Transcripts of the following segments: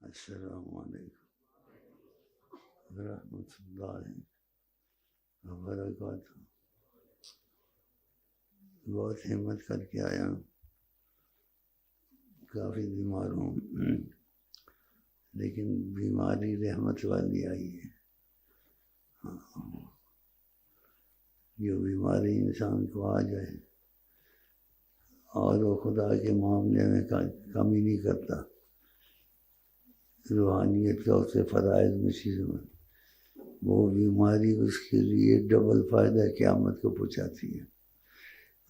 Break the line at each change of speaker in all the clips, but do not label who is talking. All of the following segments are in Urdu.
السلام علیکم ورحمۃ اللہ وبرکاتہ۔ بہت ہمت کر کے آیا ہوں، کافی بیمار ہوں، لیکن بیماری رحمت والی آئی ہے۔ جو بیماری انسان کو آ جائے اور وہ خدا کے معاملے میں کمی نہیں کرتا، روحانیت کا اس سے فرائض میں چیزوں میں، وہ بیماری اس کے لیے ڈبل فائدہ قیامت کو پہنچاتی ہے۔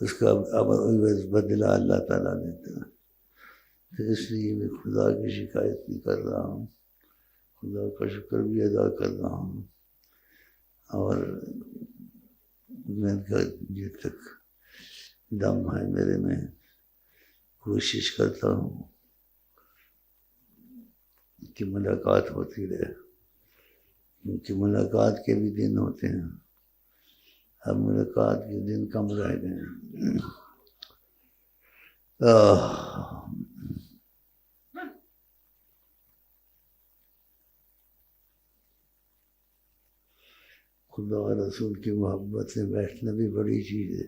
اس کا بدلہ اللہ تعالیٰ دیتا ہے۔ تو اس لیے میں خدا کی شکایت بھی کر رہا ہوں، خدا کا شکر بھی ادا کر رہا ہوں، اور میں جب تک دم ہے میرے میں کوشش کرتا ہوں کہ ملاقات ہوتی رہے، کیونکہ ملاقات کے بھی دن ہوتے ہیں، اب ملاقات کے دن کم رہ گئے ہیں۔ خدا اور رسول کی محبت سے بیٹھنا بھی بڑی چیز ہے۔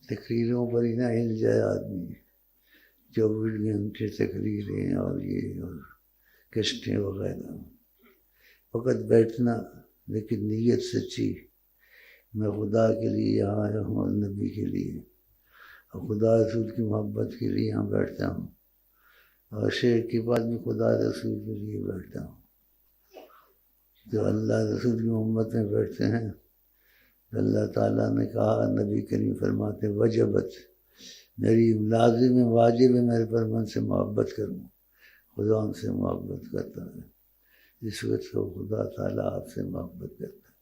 تقریروں پر ہی نہ ہل جائے آدمی، 24 گھنٹے تقریریں اور یہ اور کشتیں وغیرہ، وقت بیٹھنا، لیکن نیت سچی، میں خدا کے لیے یہاں آیا ہوں اور نبی کے لیے اور خدا رسول کی محبت کے لیے یہاں بیٹھتا ہوں، اور شعر کے بعد بھی خدا رسول کے لیے بیٹھتا ہوں۔ جو اللہ رسول کی محبت میں بیٹھتے ہیں، اللہ تعالیٰ نے کہا، نبی کریم فرماتے وجبت، میری لازم واجب ہے میرے پر من سے محبت کروں، خدا ان سے محبت کرتا ہے، اس وقت کو خدا تعالیٰ آپ سے محبت کرتا ہے۔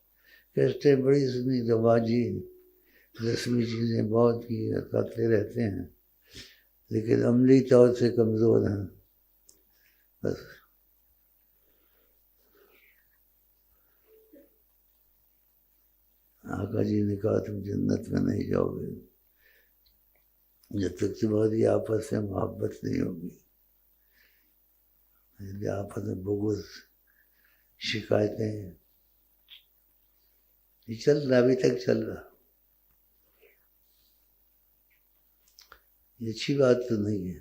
کہتے بڑی سنی رواجی رسمی چیزیں بہت کی کرتے رہتے ہیں، لیکن عملی طور سے کمزور ہیں۔ بس آقا جی نے کہا تم جنت میں نہیں جاؤ گے جب تک تمہاری آپس میں محبت نہیں ہوگی۔ آپس میں بغض، شکایتیں، یہ چل رہا، ابھی تک چل رہا، یہ اچھی بات تو نہیں ہے۔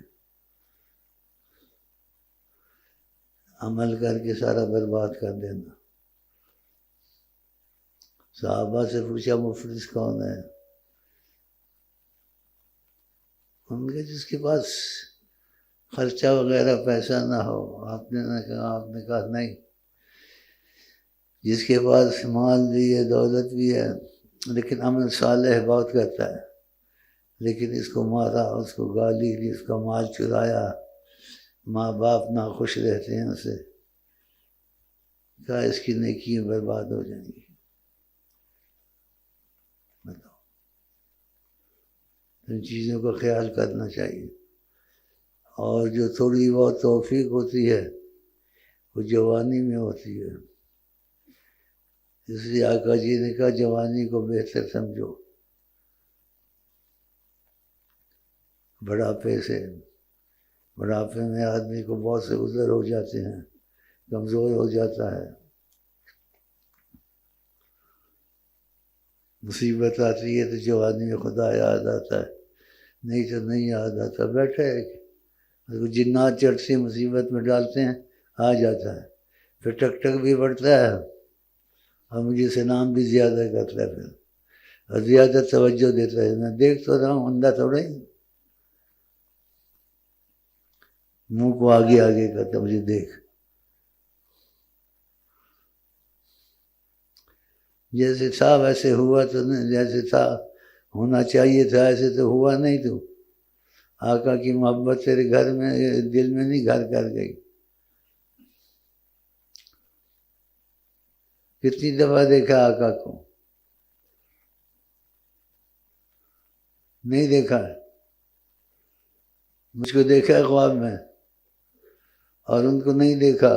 عمل کر کے سارا برباد کر دینا۔ صحابہ سے پوچھا مفلس کون ہے؟ ان کے جس کے پاس خرچہ وغیرہ پیسہ نہ ہو۔ آپ نے کہا نہیں، جس کے پاس مال بھی ہے، دولت بھی ہے، لیکن عمل صالح بہت کرتا ہے، لیکن اس کو مارا، اس کو گالی دی، اس کا مال چرایا، ماں باپ ناخوش رہتے ہیں اسے، کہا اس کی نیکیاں برباد ہو جائیں گی۔ بتاؤ، ان چیزوں کا خیال کرنا چاہیے۔ اور جو تھوڑی بہت توفیق ہوتی ہے وہ جوانی میں ہوتی ہے، اس لیے آقا جی نے کہا جوانی کو بہتر سمجھو بڑھاپے سے۔ بڑھاپے میں آدمی کو بہت سے عذر ہو جاتے ہیں، کمزور ہو جاتا ہے، مصیبت آتی ہے تو جوانی میں خدا یاد آتا ہے، نہیں تو نہیں یاد آتا۔ بیٹھے جنات چڑھتے مصیبت میں ڈالتے ہیں، آ جاتا ہے، پھر ٹک ٹک بھی بڑھتا ہے اور مجھے سلام بھی زیادہ کرتا ہے، پھر اور زیادہ توجہ دیتا ہے۔ میں دیکھ تو رہا ہوں، اندھا تھوڑا ہی، منہ کو آگے آگے کرتا، مجھے دیکھ۔ جیسے تھا ویسے ہوا تو نہیں، جیسے تھا ہونا چاہیے تھا ایسے تو ہوا نہیں۔ تو آقا کی محبت تیرے گھر میں، دل میں نہیں گھر کر گئی۔ کتنی دفعہ دیکھا آقا کو؟ نہیں دیکھا، مجھ کو دیکھا خواب میں اور ان کو نہیں دیکھا۔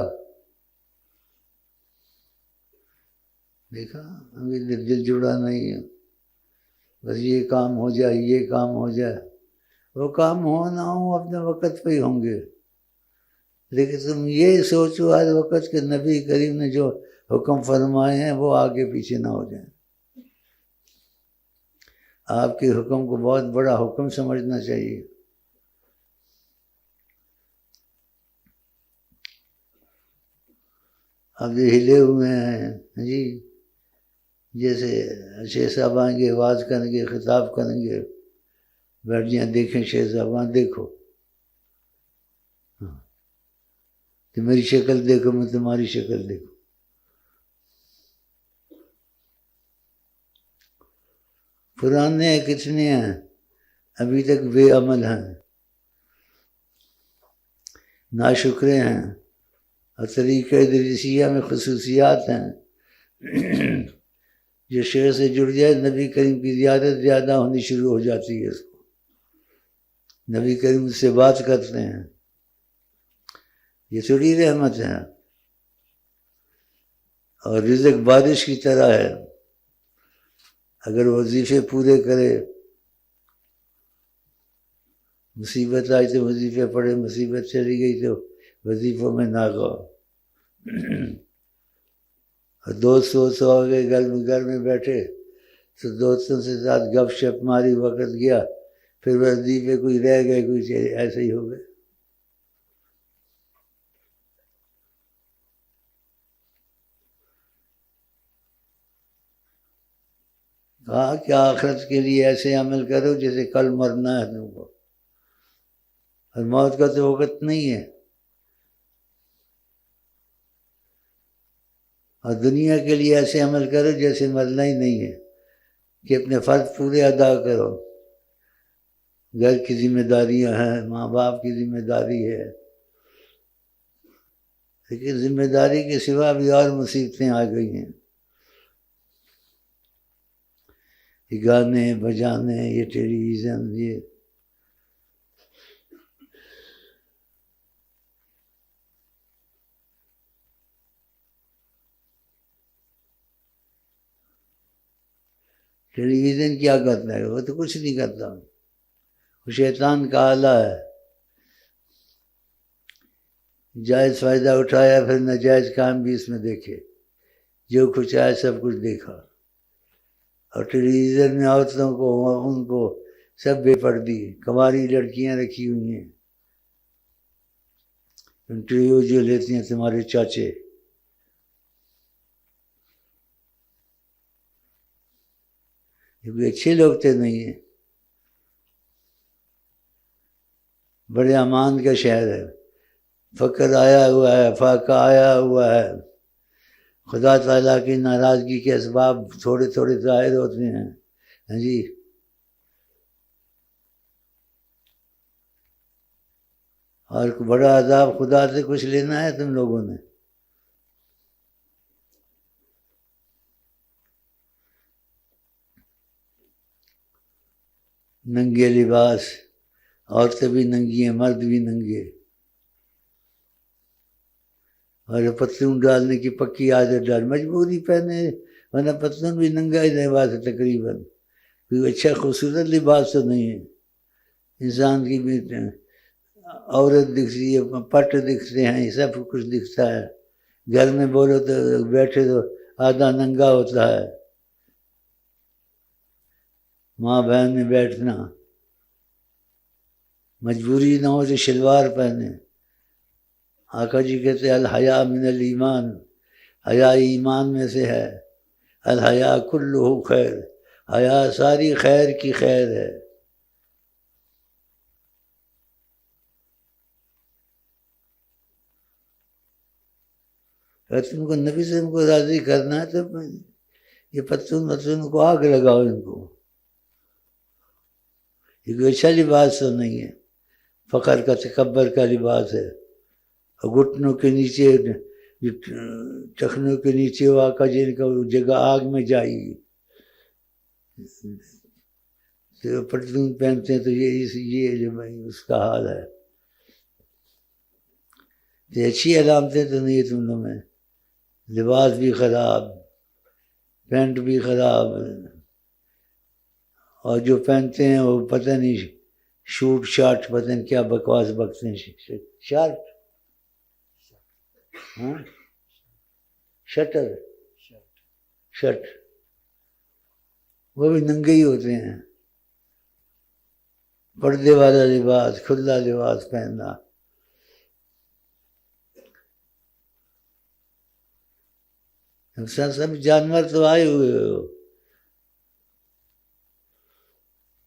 دیکھا ابھی دل جڑا نہیں ہے، بس یہ کام ہو جائے، یہ کام ہو جائے۔ وہ کام ہو نہ ہو اپنے وقت پہ ہی ہوں گے، لیکن تم یہ سوچو ہر وقت کہ نبی کریم نے جو حکم فرمائے ہیں وہ آگے پیچھے نہ ہو جائیں. آپ کے حکم کو بہت بڑا حکم سمجھنا چاہیے. اب یہ ہلے ہوئے ہیں جی، جیسے شیخ صاحب آئیں گے، آواز کریں گے، خطاب کریں گے، بیٹھ جائیں، دیکھیں شیخ صاحب دیکھو کہ میری شکل دیکھو، میں تمہاری شکل دیکھو. پرانے کتنے ہیں ابھی تک بے عمل ہیں، ناشکرے ہیں، اور طریقہ ادریسیہ میں خصوصیات ہیں. جو شیخ سے جڑ جائے نبی کریم کی زیادت زیادہ ہونی شروع ہو جاتی ہے. اس کو نبی کریم سے بات کرتے ہیں، یہ تھوڑی رحمت ہے. اور رزق بارش کی طرح ہے، اگر وظیفے پورے کرے، مصیبت آئی تو وظیفے پڑھے، مصیبت چلی گئی تو وظیفوں میں نہ گو. اور دوست ہو گئے، گھر میں بیٹھے تو دوستوں سے ساتھ گپ شپ ماری، وقت گیا، پھر وظیفے کوئی رہ گئے، کوئی ایسے ہی ہو گئے. کہا کہ آخرت کے لیے ایسے عمل کرو جیسے کل مرنا ہے تم کو، اور موت کا تو وقت نہیں ہے. اور دنیا کے لیے ایسے عمل کرو جیسے مرنا ہی نہیں ہے، کہ اپنے فرض پورے ادا کرو. گھر کی ذمہ داریاں ہیں، ماں باپ کی ذمہ داری ہے، لیکن ذمہ داری کے سوا بھی اور مصیبتیں آ گئی ہیں. یہ گانے بجانے، یہ ٹیلی ویژن، یہ ٹیلی ویژن کیا کرتا ہے؟ وہ تو کچھ نہیں کرتا، وہ شیطان کا آلہ ہے. جائز فائدہ اٹھایا، پھر ناجائز کام بھی اس میں دیکھے، جو کچھ آئے سب کچھ دیکھا. اور ٹیلی ویژن میں عورتوں کو، ان کو سب بے پردی، کنواری لڑکیاں رکھی ہوئی ہیں، انٹرویو جو لیتی ہیں تمہارے چاچے. یہ بھی اچھے لوگ تھے نہیں ہیں. بڑے امان کا شہر ہے، فقر آیا ہوا ہے، فاقہ آیا ہوا ہے. خدا تعالیٰ کی ناراضگی کے اسباب تھوڑے تھوڑے ظاہر ہوتے ہیں. ہاں جی، اور بڑا عذاب خدا سے کچھ لینا ہے تم لوگوں نے. ننگے لباس، عورتیں بھی ننگی ہیں، مرد بھی ننگے. اور پتلون ڈالنے کی پکی عادت ڈال، مجبوری پہنے، ورنہ پتلون بھی ننگا ہی لباس ہے تقریباً. کوئی اچھا خوبصورت لباس تو نہیں ہے. انسان کی بھی عورت دکھتی ہے، پٹ دکھتے ہیں، یہ سب کچھ دکھتا ہے. گھر میں بولو تو بیٹھے تو آدھا ننگا ہوتا ہے. ماں بہن میں بیٹھنا، مجبوری نہ ہو تو شلوار پہنے. آقا جی کہتے ہیں الحیا من الایمان، حیا ایمان میں سے ہے. الحیا کلہ خیر، حیا ساری خیر کی خیر ہے. اگر تم کو نبی سے ان کو راضی کرنا ہے تو یہ پتلون کو آگ لگاؤ. ان کو یہ کوئی اچھا لباس تو نہیں ہے، فقر کا، تکبر کا لباس ہے. گھٹنوں کے نیچے، ٹخنوں کے نیچے وہ آقا جی کا جگہ آگ میں جائے گی. پتلون پہنتے ہیں تو یہ اس کا حال ہے. یہ اچھی علامتیں تو نہیں تم لوگ میں. لباس بھی خراب، پینٹ بھی خراب، اور جو پہنتے ہیں وہ پتہ نہیں شوٹ شارٹ، پتہ نہیں کیا بکواس بکتے ہیں. شارٹ ہاں شٹر شٹ وہ بھی ننگے ہی ہوتے ہیں، پردے والا لباس، کھلا لباس پہننا. سب جانور تو آئے ہوئے ہو،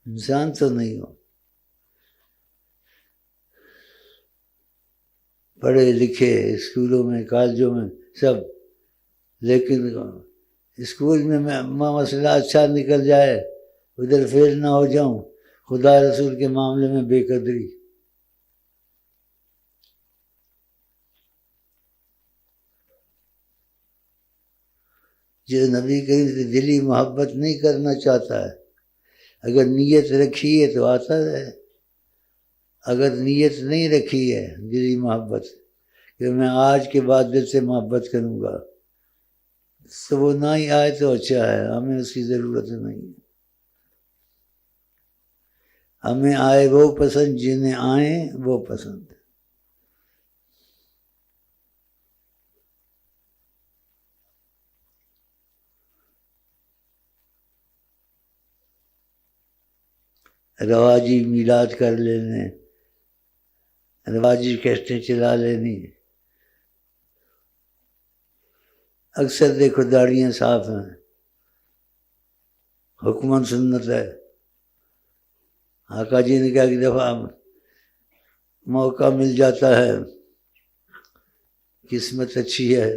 انسان تو نہیں ہو. پڑھے لکھے اسکولوں میں کالجوں میں سب، لیکن اسکول میں مسئلہ اچھا نکل جائے، ادھر فیل نہ ہو جاؤں، خدا رسول کے معاملے میں بے قدری. جو نبی کریم سے دلی محبت نہیں کرنا چاہتا ہے، اگر نیت رکھی ہے تو آتا ہے. اگر نیت نہیں رکھی ہے دلی محبت کہ میں آج کے بعد دل سے محبت کروں گا، تو وہ نہ ہی آئے تو اچھا ہے، ہمیں اس کی ضرورت نہیں. ہمیں آئے وہ پسند جنہیں آئیں وہ پسند. رواجی میلاد کر لینے، رواجی کیسٹیں چلا لینی. اکثر دیکھو داڑیاں صاف ہیں، حکمن سنت ہے. آقا جی نے کہا کہ دفعہ موقع مل جاتا ہے، قسمت اچھی ہے،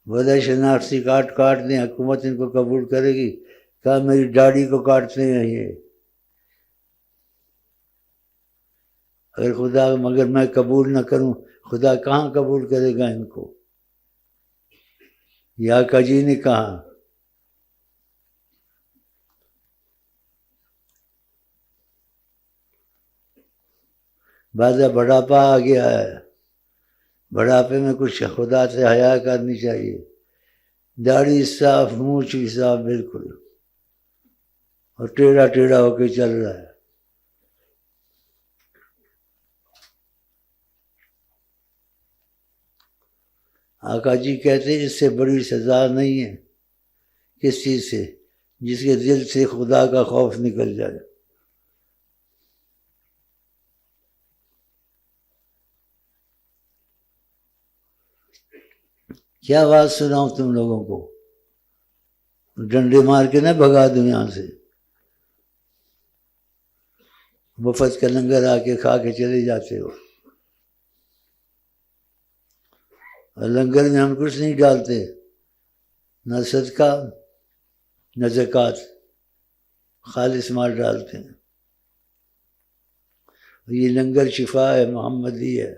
وجہ شناختی کاٹ دیں، حکومت ان کو قبول کرے گی. کہا میری داڑھی کو کاٹتے ہیں یہ، اگر خدا مگر میں قبول نہ کروں، خدا کہاں قبول کرے گا ان کو. یہ آقا جی نے کہا. بعض بڑھاپا آ گیا ہے، بڑھاپے میں کچھ خدا سے حیا کرنی چاہیے. داڑھی صاف، مونچھ بھی صاف بالکل، اور ٹیڑھا ٹیڑھا ہو کے چل رہا ہے. آقا جی کہتے ہیں اس سے بڑی سزا نہیں ہے کس چیز سے، جس کے دل سے خدا کا خوف نکل جائے. کیا بات سناؤں تم لوگوں کو، ڈنڈے مار کے نہ بھگا دوں یہاں سے. مفت کا لنگر آ کے کھا کے چلے جاتے ہو، اور لنگر میں ہم کچھ نہیں ڈالتے، نہ صدقہ نہ زکوٰۃ، خالص مال ڈالتے ہیں. یہ لنگر شفا ہے، محمدی ہے،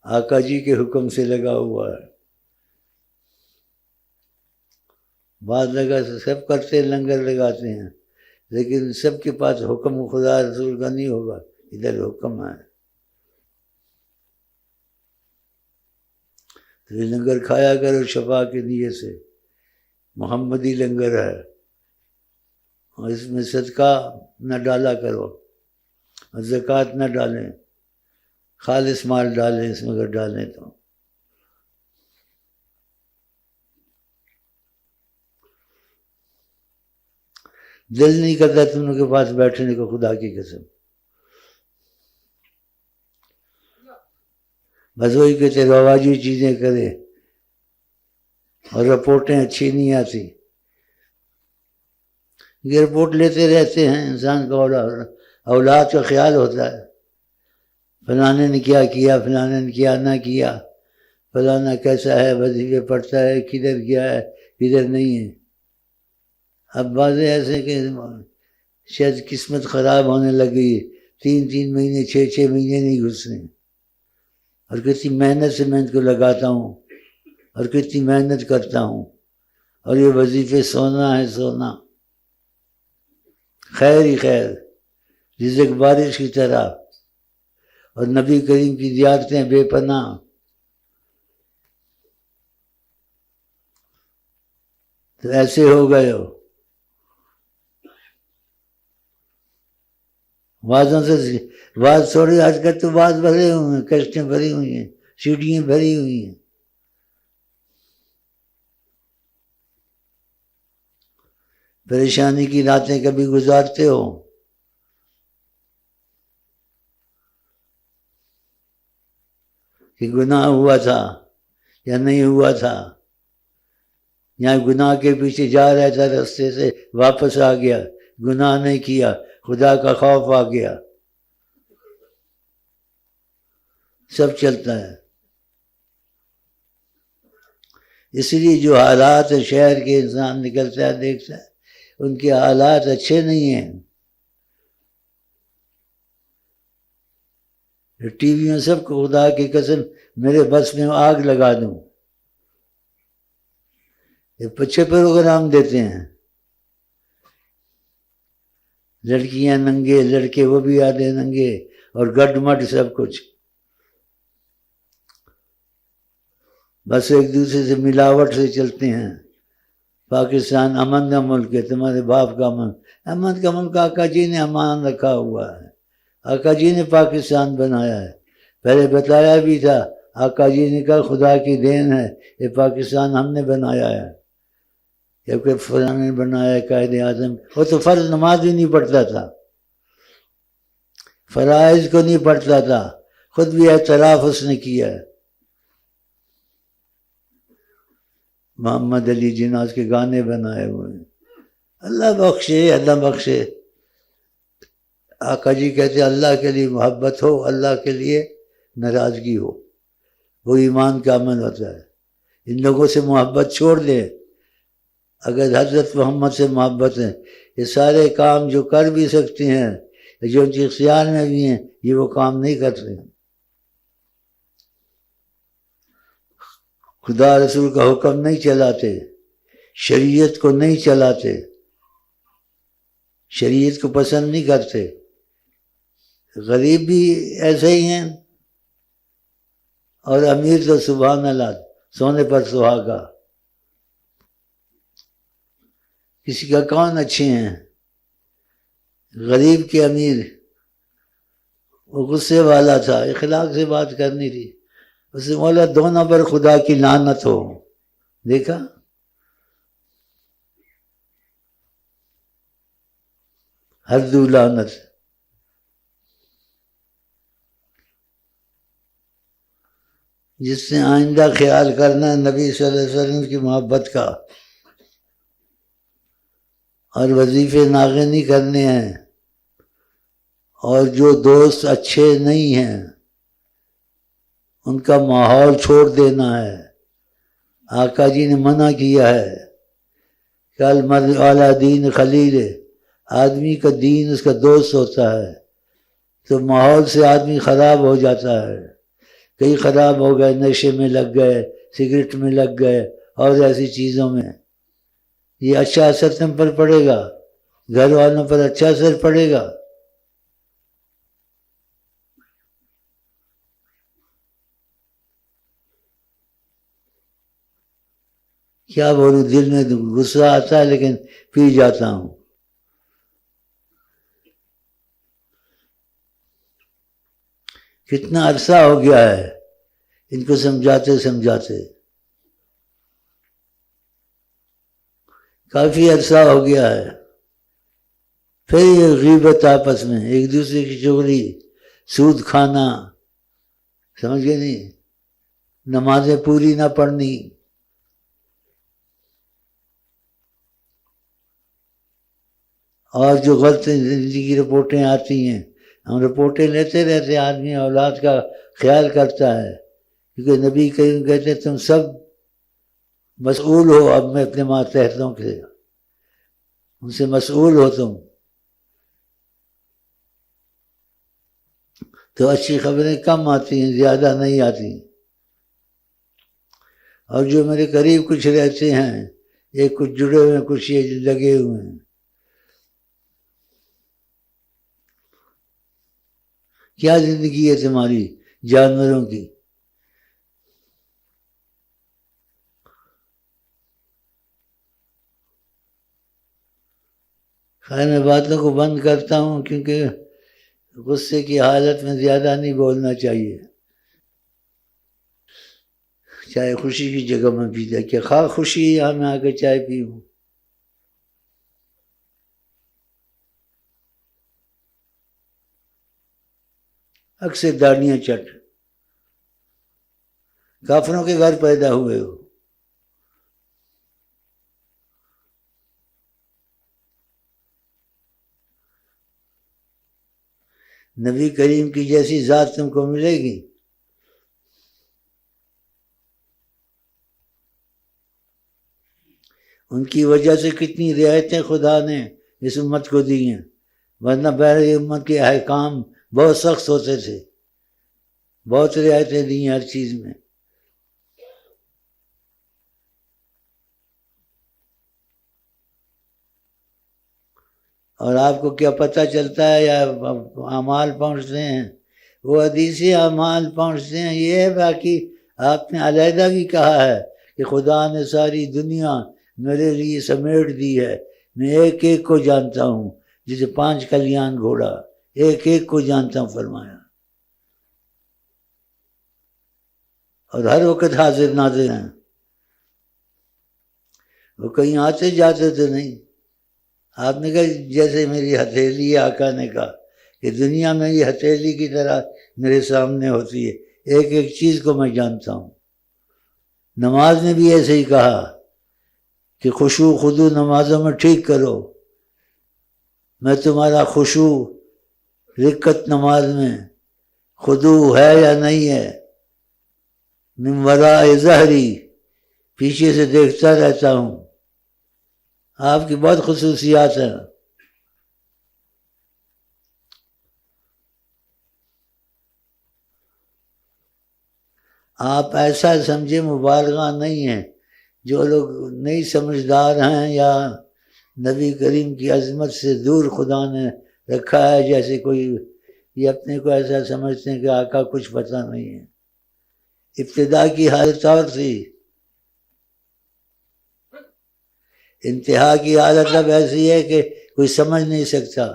آقا جی کے حکم سے لگا ہوا ہے. بعض لگا سب کرتے لنگر لگاتے ہیں، لیکن سب کے پاس حکم خدا رسول کا نہیں ہوگا، ادھر حکم ہے. تو یہ لنگر کھایا کرو شفا کے نیت سے، محمدی لنگر ہے. اور اس میں صدقہ نہ ڈالا کرو، اور زکوٰۃ نہ ڈالیں، خالص مال ڈالیں اس میں اگر ڈالیں تو. دل نہیں کرتا تم لوگوں کے پاس بیٹھنے کو، خدا کی قسم. بس وہی کہتے رواجی چیزیں کرے، اور رپورٹیں اچھی نہیں آتی. یہ رپورٹ لیتے رہتے ہیں، انسان کا اولاد کا خیال ہوتا ہے، فلانے نے کیا کیا، فلانے نے کیا نہ کیا، فلانا کیسا ہے، وظیفے پڑھتا ہے، کدھر گیا ہے کدھر نہیں ہے. اب بازے ایسے کہ شاید قسمت خراب ہونے لگی، 3 مہینے 6 مہینے نہیں گھسنے، اور کتنی محنت سے میں ان کو لگاتا ہوں، اور کتنی محنت کرتا ہوں، اور یہ وظیفے سونا ہے سونا. خیر ہی خیر، رزق بارش کی طرح، اور نبی کریم کی زیارتیں بے پناہ. تو ایسے ہو گئے ہو. وازوں سے واز تھوڑی، آج کل تو واز بھرے ہوئے ہیں، کشتیں بھری ہوئی ہیں، سیڑھیاں بھری ہوئی ہیں. پریشانی کی راتیں کبھی گزارتے ہو؟ کہ گناہ ہوا تھا یا نہیں ہوا تھا، یا گناہ کے پیچھے جا رہا تھا، رستے سے واپس آ گیا، گناہ نہیں کیا، خدا کا خوف آ گیا. سب چلتا ہے. اس لیے جو حالات شہر کے انسان نکلتا ہے دیکھتا ہے ان کے حالات اچھے نہیں ہیں. ٹی وی میں سب کو خدا کی قسم میرے بس میں آگ لگا دوں. یہ پچھے پروگرام دیتے ہیں، لڑکیاں ننگے، لڑکے وہ بھی آدھے ننگے، اور گڈ مڈ سب کچھ. بس ایک دوسرے سے ملاوٹ سے چلتے ہیں. پاکستان امن کا ملک ہے، تمہارے باپ کا امن. امن کا ملک آقا جی نے امان رکھا ہوا ہے، آقا جی نے پاکستان بنایا ہے. پہلے بتایا بھی تھا، آقا جی نے کہا خدا کی دین ہے، یہ پاکستان ہم نے بنایا ہے. جبکہ فلاں نے بنایا قائد اعظم. وہ تو فرض نماز بھی نہیں پڑھتا تھا، فرائض کو نہیں پڑھتا تھا، خود بھی اعتراف اس نے کیا ہے. محمد علی جناح کے گانے بنائے ہوئے ہیں. اللہ بخشے، اللہ بخشے. آقا جی کہتے ہیں اللہ کے لیے محبت ہو، اللہ کے لیے ناراضگی ہو، وہ ایمان کا عمل ہوتا ہے. ان لوگوں سے محبت چھوڑ دیں. اگر حضرت محمد سے محبت ہے، یہ سارے کام جو کر بھی سکتے ہیں، جو ان کے اختیار میں بھی ہیں، یہ وہ کام نہیں کرتے. خدا رسول کا حکم نہیں چلاتے، شریعت کو نہیں چلاتے، شریعت کو پسند نہیں کرتے. غریب بھی ایسے ہی ہیں، اور امیر تو سبحان اللہ سونے پر سہاگا. کسی کا کون اچھے ہیں؟ غریب کے امیر. وہ غصے والا تھا، اخلاق سے بات کرنی تھی. اس نے بولا دونوں پر خدا کی لعنت ہو. دیکھا، ہر دو لعنت. جس نے آئندہ خیال کرنا ہے نبی صلی اللہ علیہ وسلم کی محبت کا، اور وظیفے ناغے نہیں کرنے ہیں، اور جو دوست اچھے نہیں ہیں ان کا ماحول چھوڑ دینا ہے. آقا جی نے منع کیا ہے کہ المرء علی دین خلیل، آدمی کا دین اس کا دوست ہوتا ہے. تو ماحول سے آدمی خراب ہو جاتا ہے. کئی خراب ہو گئے، نشے میں لگ گئے، سگریٹ میں لگ گئے، اور ایسی چیزوں میں. یہ اچھا اثر تم پر پڑے گا، گھر والوں پر اچھا اثر پڑے گا. کیا بولوں، دل میں غصہ آتا ہے لیکن پی جاتا ہوں. کتنا عرصہ ہو گیا ہے ان کو سمجھاتے سمجھاتے، کافی عرصہ ہو گیا ہے. پھر یہ غیبت آپس میں، ایک دوسرے کی چغلی، سود کھانا، سمجھ گئے نہیں، نمازیں پوری نہ پڑھنی. اور جو غلط زندگی کی رپورٹیں آتی ہیں، ہم رپورٹیں لیتے رہتے. آدمی اولاد کا خیال کرتا ہے، کیونکہ نبی کریم کہتے ہیں تم سب مسئول ہو. اب میں اپنے ماتحتوں سے ان سے مسئول ہو تم. تو اچھی خبریں کم آتی ہیں، زیادہ نہیں آتی. اور جو میرے قریب کچھ رہتے ہیں، یہ کچھ جڑے ہوئے ہیں، کچھ یہ لگے ہوئے ہیں. کیا زندگی ہے تمہاری جانوروں کی؟ خیر میں باتوں کو بند کرتا ہوں، کیونکہ غصے کی حالت میں زیادہ نہیں بولنا چاہیے، چاہے خوشی کی جگہ میں پیتا کہ خواہ خوشی یہاں میں آ کے چائے پیوں، اکثر داڑیاں چٹ، کافروں کے گھر پیدا ہوئے ہو، نبی کریم کی جیسی ذات تم کو ملے گی؟ ان کی وجہ سے کتنی رعایتیں خدا نے اس امت کو دی ہیں، ورنہ پہلے امت کے احکام بہت سخت ہوتے تھے، بہت رعایتیں دی ہیں ہر چیز میں۔ اور آپ کو کیا پتہ چلتا ہے یا اعمال پہنچتے ہیں؟ وہ حدیثی اعمال پہنچتے ہیں، یہ ہے۔ باقی آپ نے علیحدہ بھی کہا ہے کہ خدا نے ساری دنیا میرے لیے سمیٹ دی ہے، میں ایک ایک کو جانتا ہوں، جسے 5 کلیان گھوڑا، ایک ایک کو جانتا ہوں فرمایا، اور ہر وقت حاضر ناظر ہیں۔ وہ کہیں آتے جاتے تو نہیں۔ آپ نے کہا جیسے میری ہتھیلی، آقا نے کہا کہ دنیا میں یہ ہتھیلی کی طرح میرے سامنے ہوتی ہے، ایک ایک چیز کو میں جانتا ہوں۔ نماز میں بھی ایسے ہی کہا کہ خشوع خضوع نمازوں میں ٹھیک کرو، میں تمہارا خشوع رکعت نماز میں خضوع ہے یا نہیں ہے، من وراء ظہری، پیچھے سے دیکھتا رہتا ہوں۔ آپ کی بہت خصوصیات ہیں۔ آپ ایسا سمجھے مبالغہ نہیں ہیں، جو لوگ نہیں سمجھدار ہیں یا نبی کریم کی عظمت سے دور خدا نے رکھا ہے، جیسے کوئی یہ اپنے کو ایسا سمجھتے ہیں کہ آقا کچھ پتہ نہیں ہے۔ ابتدا کی حالت اور تھی، انتہا کی حالت اب ایسی ہے کہ کوئی سمجھ نہیں سکتا۔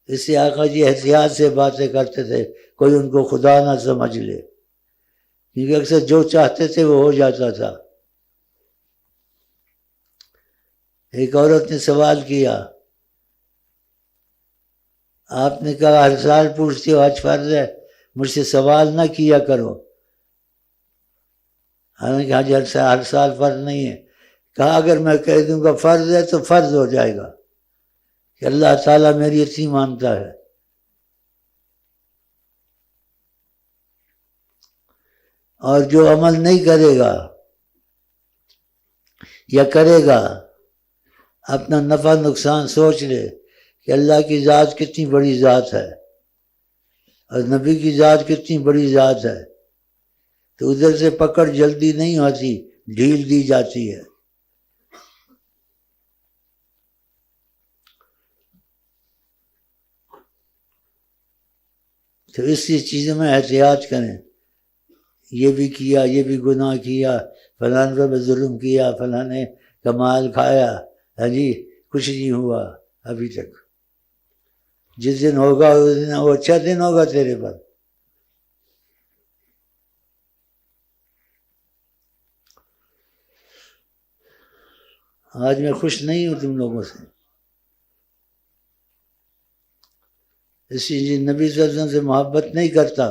اس سے آقا جی احتیاط سے باتیں کرتے تھے، کوئی ان کو خدا نہ سمجھ لے، کیونکہ اکثر جو چاہتے تھے وہ ہو جاتا تھا۔ ایک عورت نے سوال کیا، آپ نے کہا ہر سال پوچھتے ہو حج فرض ہے، مجھ سے سوال نہ کیا کرو۔ حالانکہ حج ہر سال فرض نہیں ہے۔ کہا اگر میں کہہ دوں گا فرض ہے تو فرض ہو جائے گا کہ اللہ تعالیٰ میری اتنی مانتا ہے۔ اور جو عمل نہیں کرے گا یا کرے گا، اپنا نفع نقصان سوچ لے کہ اللہ کی ذات کتنی بڑی ذات ہے اور نبی کی ذات کتنی بڑی ذات ہے، تو ادھر سے پکڑ جلدی نہیں ہوتی، ڈھیل دی جاتی ہے۔ تو اسی چیزوں میں احتیاط کریں۔ یہ بھی کیا، یہ بھی گناہ کیا، فلاں پر ظلم کیا، فلاں نے کمال کھایا، ہاں جی کچھ نہیں ہوا ابھی تک۔ جس دن ہوگا اس دن وہ اچھا دن ہوگا تیرے پر۔ آج میں خوش نہیں ہوں تم لوگوں سے، اسی لیے نبی صلی اللہ علیہ وسلم سے محبت نہیں کرتا،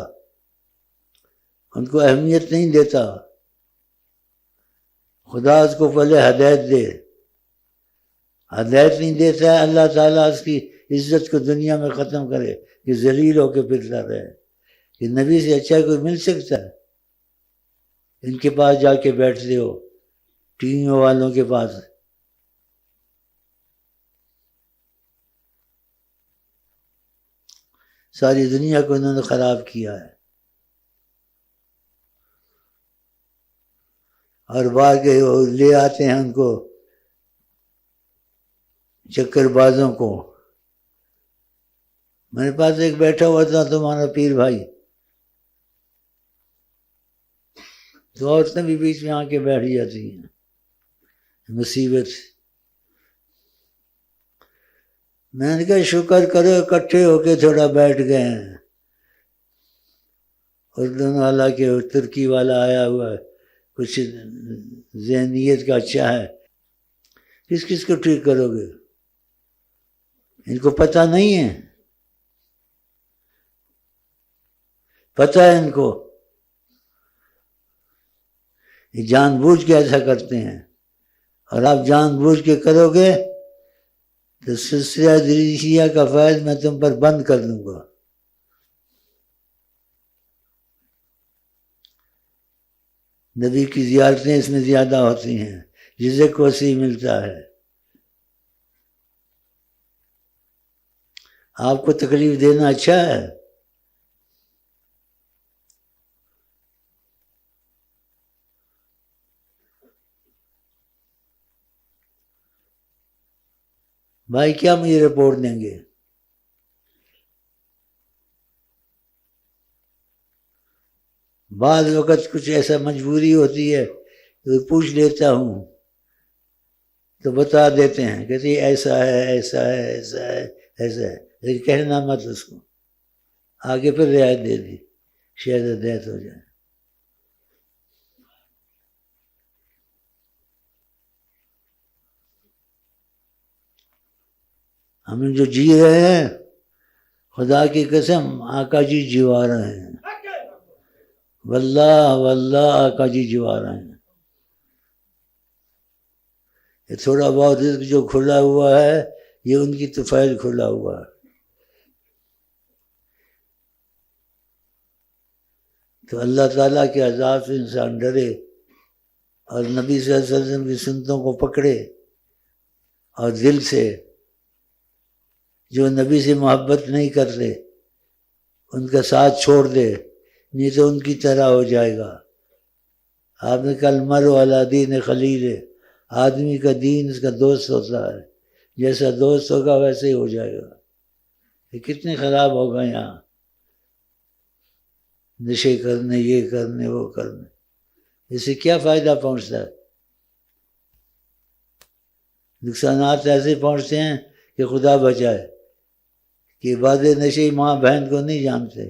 ان کو اہمیت نہیں دیتا۔ خدا اس کو پہلے ہدایت دے، ہدایت نہیں دیتا ہے، اللہ تعالیٰ اس کی عزت کو دنیا میں ختم کرے کہ ذلیل ہو کے پھرتا رہے۔ کہ نبی سے اچھا کوئی مل سکتا ہے؟ ان کے پاس جا کے بیٹھتے ہو، ٹی ویوں والوں کے پاس۔ ساری دنیا کو انہوں نے خراب کیا ہے۔ اور بعد کے لے آتے ہیں ان کو، چکر بازوں کو۔ میرے پاس ایک بیٹھا ہوا تھا تمہارا پیر بھائی، تو عورتیں بھی بیچ میں آ کے بیٹھ جاتی ہیں، مصیبت۔ میں نے کہا شکر کرو اکٹھے ہو کے تھوڑا بیٹھ گئے ہیں، اردن والا کے ترکی والا آیا ہوا ہے، کچھ ذہنیت کا اچھا ہے، کس کس کو ٹھیک کرو گے؟ ان کو پتہ نہیں ہے، پتہ ہے ان کو، یہ جان بوجھ کے ایسا کرتے ہیں، اور آپ جان بوجھ کے کرو گے تو سلسلہ دریشیہ کا فیض میں تم پر بند کر دوں گا۔ نبی کی زیارتیں اس میں زیادہ ہوتی ہیں، رزق وسیع ملتا ہے۔ آپ کو تکلیف دینا اچھا ہے؟ بھائی کیا مجھے رپورٹ دیں گے؟ بعض وقت کچھ ایسا مجبوری ہوتی ہے تو پوچھ لیتا ہوں تو بتا دیتے ہیں، کہتے ہیں ایسا ہے ایسا ہے ایسا ہے ایسا ہے، لیکن کہنا مت اس کو، آگے پھر رعایت دے دی، شاید ہدایت ہو جائے۔ ہم جو جی رہے ہیں خدا کی قسم آقا جی جیوا رہے ہیں، واللہ واللہ آقا جی جیوا رہے ہیں۔ یہ تھوڑا بہت رزق جو کھلا ہوا ہے یہ ان کی طفیل کھلا ہوا ہے۔ تو اللہ تعالیٰ کے عذاب سے انسان ڈرے اور نبی صلی اللہ علیہ وسلم کی سنتوں کو پکڑے، اور دل سے جو نبی سے محبت نہیں کرتے ان کا ساتھ چھوڑ دے، نہیں تو ان کی طرح ہو جائے گا۔ آپ نے کل المرء علی دین خلیل، آدمی کا دین اس کا دوست ہوتا ہے، جیسا دوست ہوگا ویسے ہی ہو جائے گا۔ یہ کتنے خراب ہو گئے یہاں، نشے کرنے، یہ کرنے وہ کرنے، اس سے کیا فائدہ پہنچتا ہے؟ نقصانات ایسے پہنچتے ہیں کہ خدا بچائے، کہ بعض نشے ماں بہن کو نہیں جانتے۔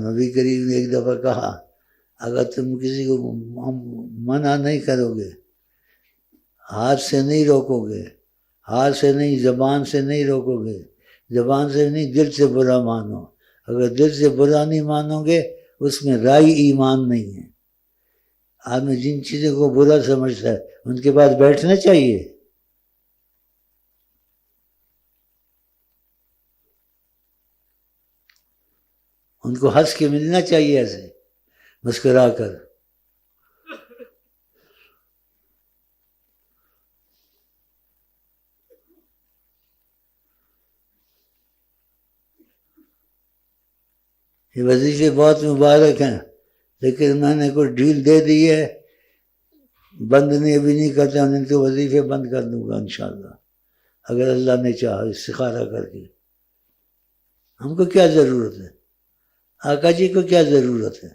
نبی کریم نے ایک دفعہ کہا اگر تم کسی کو منع نہیں کرو گے، ہاتھ سے نہیں روکو گے، ہاتھ سے نہیں، زبان سے نہیں روکو گے، زبان سے نہیں، دل سے برا مانو، اگر دل سے برا نہیں مانو گے اس میں رائی ایمان نہیں ہے۔ آدمی جن چیزوں کو برا سمجھتا ہے ان کے پاس بیٹھنا چاہیے۔ ان کو ہنس کے ملنا چاہیے، ایسے مسکرا کر۔ یہ وظیفے بہت مبارک ہیں لیکن میں نے کوئی ڈھیل دے دی ہے، بند نہیں ابھی نہیں کرتا، ان کے وظیفے بند کر دوں گا انشاءاللہ اگر اللہ نے چاہا، استخارہ کر کے۔ ہم کو کیا ضرورت ہے؟ آقا جی کو کیا ضرورت ہے؟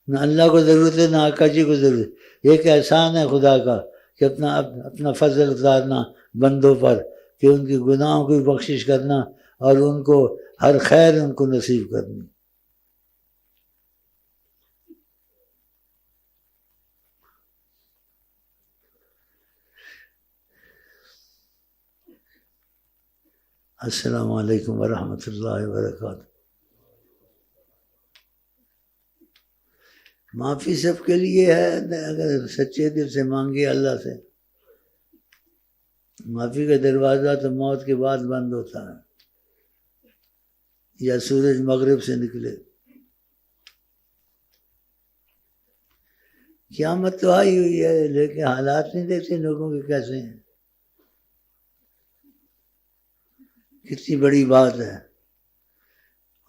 نہ اللہ کو ضرورت ہے نہ آقا جی کو ضرورت ہے۔ ایک احسان ہے خدا کا کہ اپنا فضل اتارنا بندوں پر، کہ ان کے گناہوں کی بخشش کرنا اور ان کو ہر خیر ان کو نصیب کرنی۔ السلام علیکم ورحمۃ اللہ وبرکاتہ۔ معافی سب کے لیے ہے، اگر سچے دل سے مانگے اللہ سے۔ معافی کا دروازہ تو موت کے بعد بند ہوتا ہے، یا سورج مغرب سے نکلے۔ قیامت تو آئی ہوئی ہے لیکن حالات نہیں دیکھتے لوگوں کے کیسے ہیں۔ کتنی بڑی بات ہے،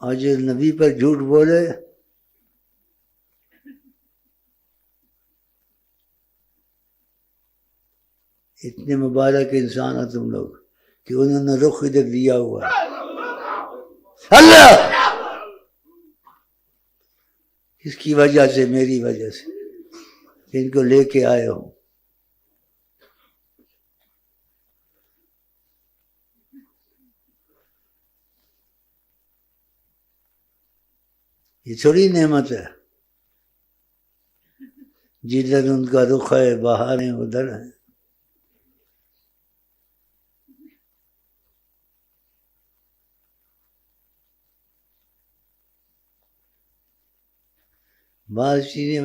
اور جو نبی پر جھوٹ بولے اتنے مبارک انسان ہو تم لوگ کہ انہوں نے رخ ادھر دیا ہوا ہے۔ اللہ اس کی وجہ سے، میری وجہ سے ان کو لے کے آئے ہوں. یہ تھوڑی نعمت ہے جدھر ان کا رخ ہے بہاریں ادھر ہیں. بعض چیزیں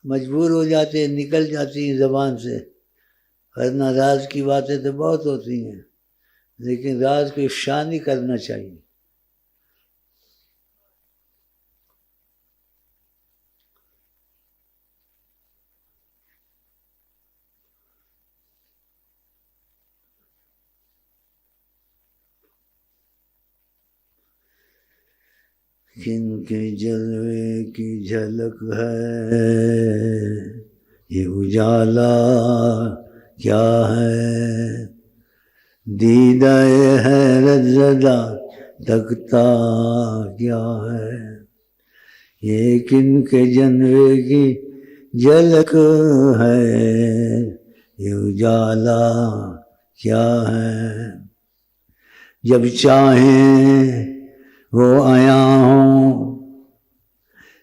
مجبور ہو جاتے ہیں، نکل جاتی ہیں زبان سے، ورنہ راز کی باتیں تو بہت ہوتی ہیں، لیکن راز کو افشا نہیں کرنا چاہیے. کن کے جلوے کی جھلک ہے یہ اجالا کیا ہے، دیدہ حیرت زدہ تکتا کیا ہے. یہ کن کے جلوے کی جھلک ہے یہ اجالا کیا ہے، جب چاہیں وہ آیا ہوں،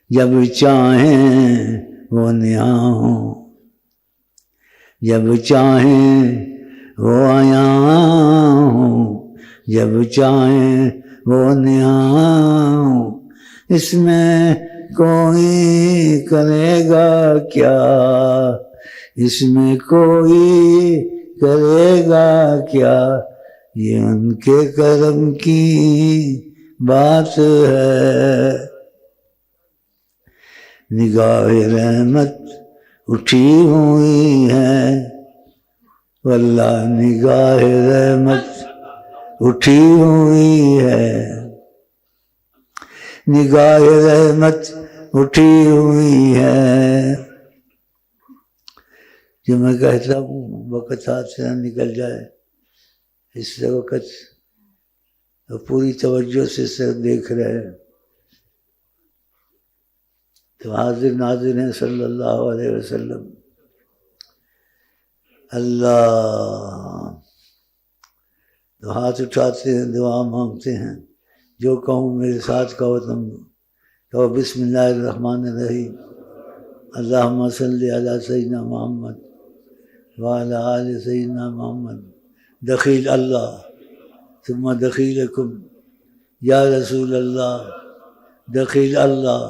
جب چاہیں وہ نیا ہوں، جب چاہیں وہ آیا ہوں، جب چاہیں وہ نیا ہوں. اس میں کوئی کرے گا کیا، اس میں کوئی کرے گا کیا، یہ ان کے کرم کی بات ہے. نگاہ رحمت اٹھی ہوئی ہے، واللہ نگاہ رحمت اٹھی ہوئی ہے، نگاہ رحمت اٹھی ہوئی ہے. جو میں کہتا ہوں وقت ہاتھ سے نہ نکل جائے، اس وقت تو پوری توجہ سے سر دیکھ رہے ہیں تو حاضر ناظر ہیں صلی اللہ علیہ وسلم. اللہ تو ہاتھ اٹھاتے ہیں، دعا مانگتے ہیں. جو کہوں میرے ساتھ کہو، تم کہو بسم اللہ الرحمن الرحیم، اللہم صلی علی سیدنا محمد وعلی آل سیدنا محمد. دخیل اللہ ثم دخیلکم یا رسول اللہ، دخیل اللہ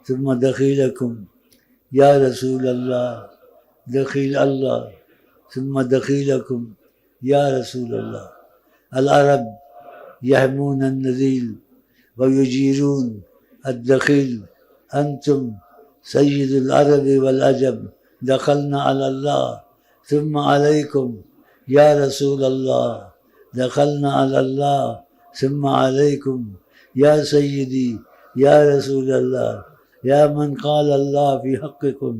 ثم دخیلکم یا رسول اللہ، دخیل اللہ ثم دخیلکم یا رسول اللہ. العرب یحمون النذیل ویجیرون الدخیل، انتم سید العرب والعجم، دخلنا علی اللہ ثم علیکم یا رسول اللہ، دخلنا علی اللہ ثم علیکم یا سیدی یا رسول اللہ، یا من قال اللہ فی حقکم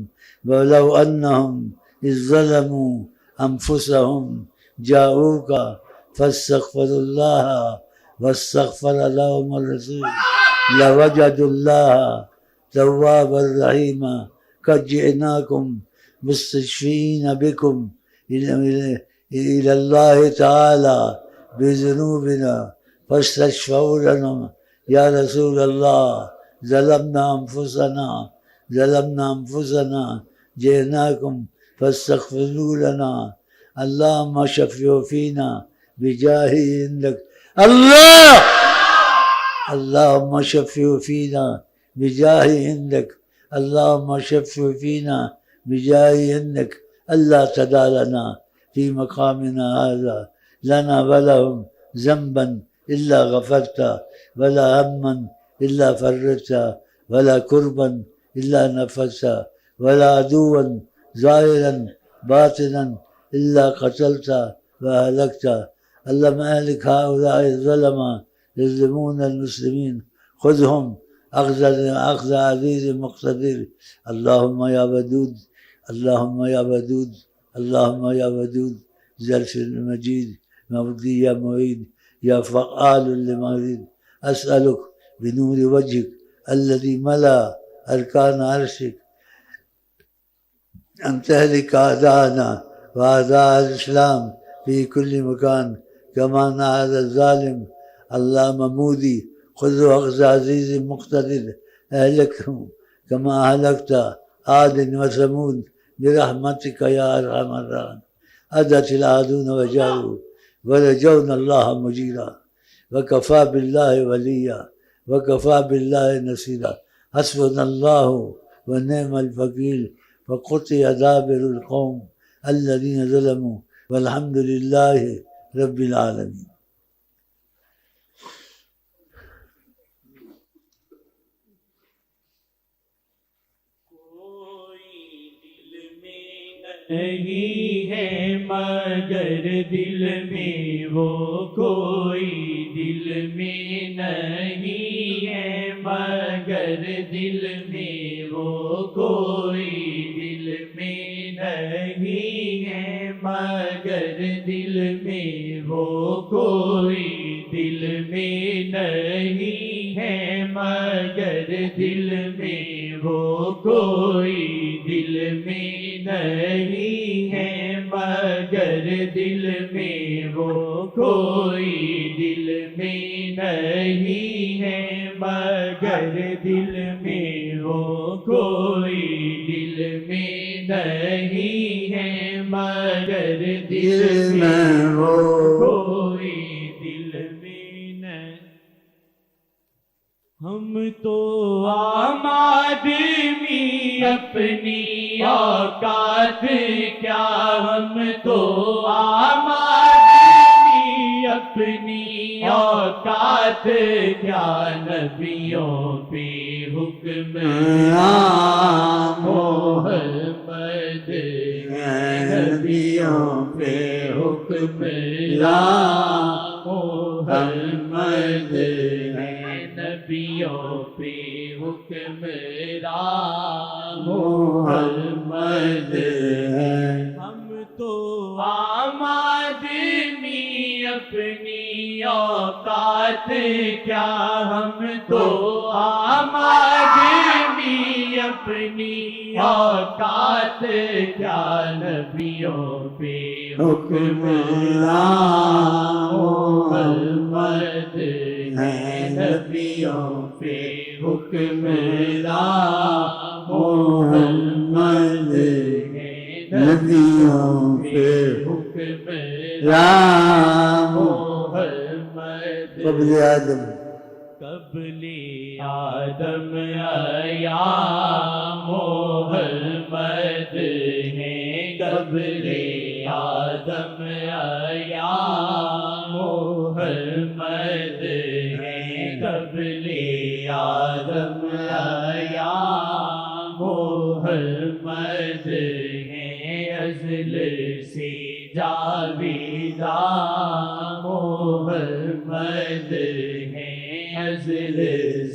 ولو انہم اذ ظلموا انفسہم جاؤوک فاستغفروا اللہ واستغفر لهم الرسول لوجدوا اللہ توابا رحیما. قد جئناکم مستشفین بکم إلى الله تعالى بذنوبنا فاستشفعوا لنا يا رسول الله، ظلمنا أنفسنا جئناكم فاستغفروا لنا، اللهم شفع فينا بجاه عندك، اللهم شفع فينا بجاه عندك، اللهم شفع فينا بجاه عندك. اللہ تدع لنا في مقامنا هذا لنا ولهم ذنبا إلا غفرت، ولا هما إلا فرجت، ولا كربا إلا نفست، ولا عدوا ظاهرا باطنا إلا قتلت وأهلكت. اللهم أهلك هؤلاء الظلمة يظلمون المسلمين، خذهم أخذ عزيز مقتدر. اللهم يا ودود، اللهم يا ودود، اللهم يا ودود، ذا العرش المجيد، مودي يا معيد، یا فعال لما يريد أسألك بنور وجهك الذي ملا أركان عرشك أن تهلك أعداءنا وأعداء الإسلام في كل مكان كما نعد الظالم علامة مودي خذ أخذ عزيز مقتدر أهلكهم كما أهلكت عاد وثمود برحمتك يا أرحم الراحمين أدت العادون وجاروا ورجونا الله مجيرا وكفى بالله وليا وكفى بالله نصيرا حسبنا الله ونعم الوكيل وقطع دابر القوم الذين ظلموا والحمد لله رب العالمين.
نہیں ہے مگر دل میں وہ کوئی دل میں نہیں ہے مگر دل میں وہ کوئی دل میں نہیں ہے مگر دل میں وہ کوئی دل میں نہیں ہے مگر دل میں وہ کوئی دل میں نہیں ہے مگر دل میں وہ کوئی دل میں نہیں ہے مگر دل میں وہ کوئی دل میں نہیں ہے مگر دل میں وہ کوئی دل میں نہیں. ہم تو عام آدمی اپنی اوقات کیا ہم تو عام آدمی اپنی اوقات کیا نبیوں پہ حکم محمد نبیوں پہ حکم محمد نبیوں پہ حکمران محمد. ہم تو عام آدمی اپنی اوقات کیا ہم تو عام آدمی اپنی اوقات کیا نبیوں پہ حکمران محمد نبیوں پہ حکمران محمد نبیوں پہ حکمران محمد.
قبل آدم
قبل آدم یا محمد ہیں قبل آدم یا محمد ہیں قبل آدم یا محمد ہیں ازل سے جاویدہ محمد ہیں ازل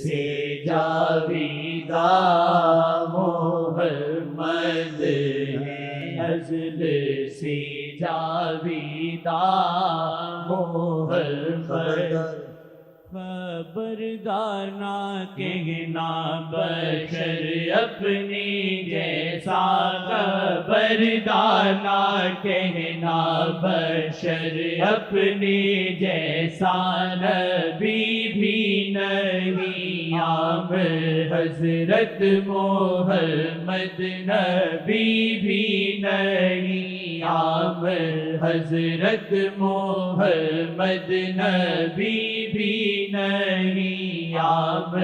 سے جاویدہ محمد ہیں ازل سے جاویدہ محمد. خبردار نہ کہنا بشر اپنی جیسا خبردار نہ کہنا بشر اپنی جیسا نبی بھی نہیں عام حضرت محمد نبی بھی نہیں عام حضرت محمد نبی بھی نہیں عام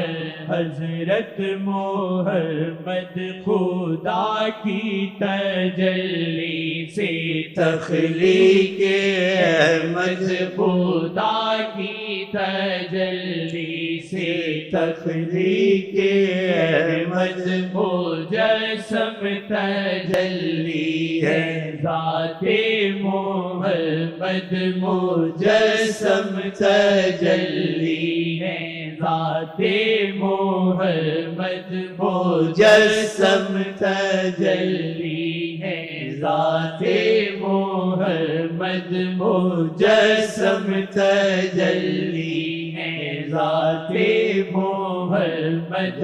حضرت محمد خدا کی تجلی سے تخلیق احمد خدا کی تجلی سے تخلیق احمد مجسم تجلی ہے ذات محمد مجسم تجلی ہے ذات محمد مجسم تجلی ہے ذات محمد مجسم تجلی ہے ذات محمد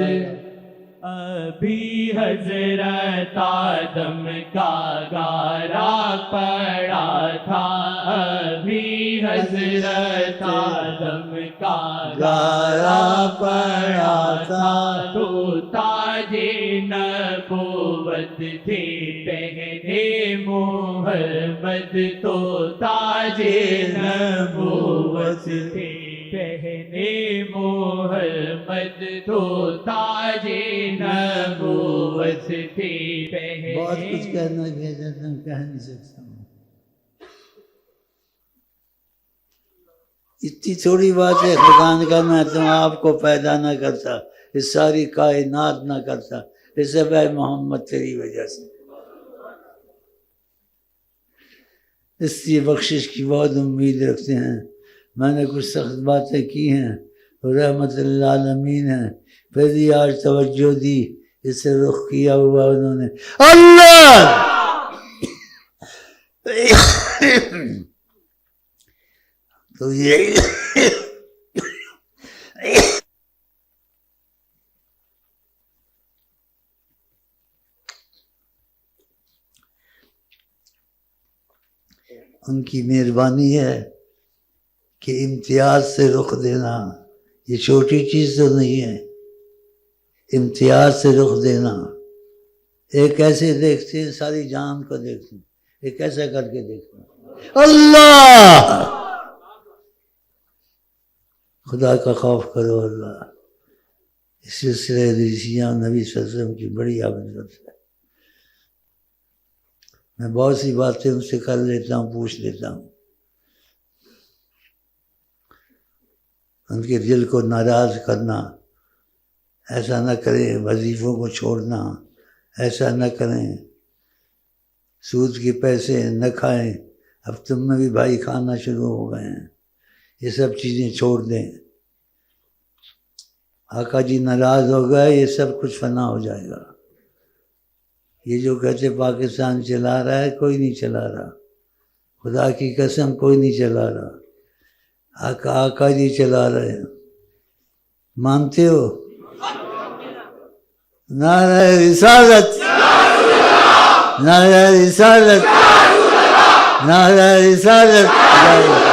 ابھی حضرت آدم کا گارا پڑا تھا ابھی حضرت آدم کا
گارا پڑا تھا
تو تاج نبوت تھے پہنے محمد تو تاج نبوت تھے پہنے محمد تو تاج نبوت تھے پہنے
بہت کچھ کہنا بھیجا تھا کہہ نہیں سکتا ہوں اتنی تھوڑی بات ہے خدا نے کہا میں تم آپ کو پیدا نہ کرتا اس ساری کائنات نہ کرتا اس سے اے محمد تیری وجہ سے اس لیے بخشش کی بہت امید رکھتے ہیں میں نے کچھ سخت باتیں کی ہیں رحمت اللہ عالمین ہیں پھر بھی آج توجہ دی اس سے رخ کیا ہوا انہوں نے اللہ تو یہ ان کی مہربانی ہے کہ امتیاز سے رخ دینا یہ چھوٹی چیز تو نہیں ہے امتیاز سے رخ دینا ایک ایسے دیکھتے ہیں ساری جان کو دیکھتے ہیں ایک ایسا کر کے دیکھتے ہیں اللہ خدا کا خوف کرو اللہ اس سلسلے حدیثیہ نبی صلی اللہ علیہ وسلم کی بڑی عبادت ہے میں بہت سی باتیں ان سے کر لیتا ہوں پوچھ لیتا ہوں ان کے دل کو ناراض کرنا ایسا نہ کریں وظیفوں کو چھوڑنا ایسا نہ کریں سود کے پیسے نہ کھائیں اب تم میں بھی بھائی کھانا شروع ہو گئے ہیں یہ سب چیزیں چھوڑ دیں آقا جی ناراض ہو گئے یہ سب کچھ فنا ہو جائے گا یہ جو کہتے پاکستان چلا رہا ہے کوئی نہیں چلا رہا خدا کی قسم کوئی نہیں چلا رہا آقا جی چلا رہے ہیں مانتے ہو نعرہ رسالت نعرہ رسالت نعرہ رسالت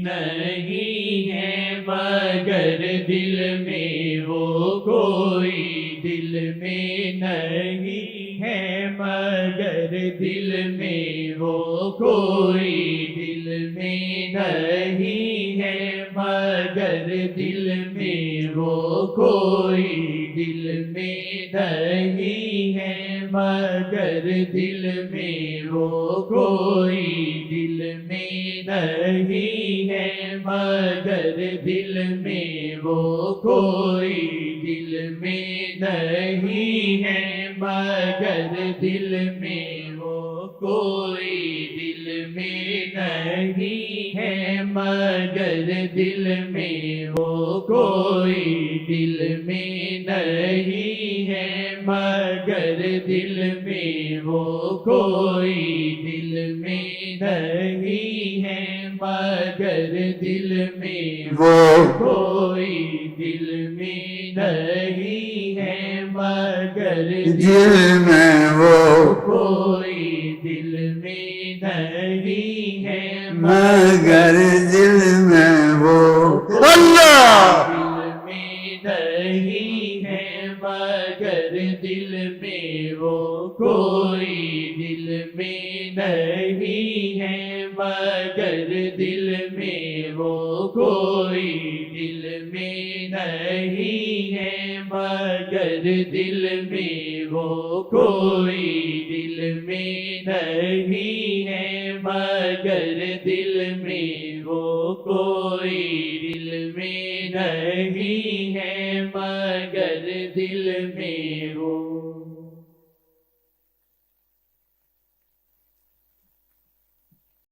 نہیں ہے مگر دل میں وہ کوئی دل میں نہیں ہے مگر دل میں وہ کوئی دل میں نہیں ہے مگر دل میں وہ کوئی دل میں نہیں ہے مگر دل میں وہ کوئی دل میں نہیں ہے مگر دل میں وہ کوئی دل میں نہیں ہے مگر دل میں وہ کوئی دل میں نہیں ہے مگر دل میں وہ کوئی دل میں نہیں ہے مگر دل میں وہ کوئی دل میں نہیں ہے مگر دل میں وہ کوئی دل میں نہیں ہے مگر
دل میں وہ
کوئی دل میں نہیں ہے
مگر دل میں وہ اللہ
دل میں نہیں ہے مگر دل میں وہ کوئی دل میں نہیں ہے مگر دل میں وہ کوئی دل میں نہیں ہے مگر دل میں وہ کوئی دل میں نہیں ہے مگر دل میں وہ کوئی دل میں نہیں ہے